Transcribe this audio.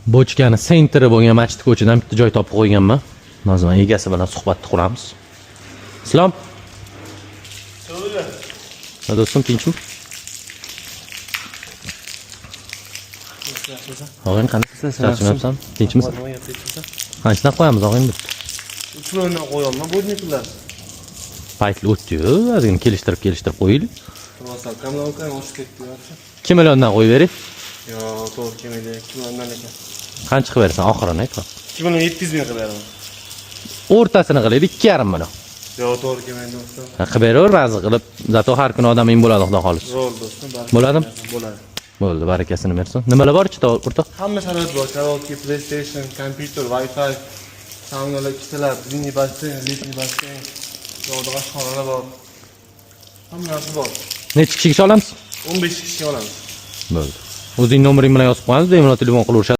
Bochkani sentri bo'lgan masjid ko'chadan bitta joy topib qo'yganman. Nozman egasi bilan suhbatni quramiz. Islom. Do'stim, tinchmi? Og'ing qanday? Charchamayapsan? Tinchmisiz? Qanchadan qo'yamiz og'ing bitta? 3 milliondan qo'yaman, bo'lmaydilar. Paytli o'tdi-yu, ozgina kelishtirib qo'yaylik. To'g'ri, kamdan oshib ketdi. 2 milliondan qo'yib bering. Yo, to'g'ri kelmaydi. 2 milliondan ekan. Qancha qilib berasan oxirini ayt. 2 million 700 ming qilib beraman. O'rtasini qilaylik 2,5 million. Yo, to'g'ri kelmaydi do'stim. Qilib beraver, ba'zi qilib, zato har kuni odaming bo'ladi, xudo xolis. Bo'ldi do'stim, Bo'ladimi? Bo'ladi. Bo'ldi, barakasini bersin. Nimalar bor ichida o'rtoq? Hamma sharoit bor. Karaoke, PlayStation, kompyuter, Wi-Fi, saunalar, ikkitalar, mini basseyn, litni basseyn, yo'lda oshxonalar bor. Hamma narsa bor. Necha kishiga olamiz? 15 kishiga olamiz. Bo'ldi. O'zing nomering bilan yozib qo'yamiz, bemalol telefon qilaverishadi.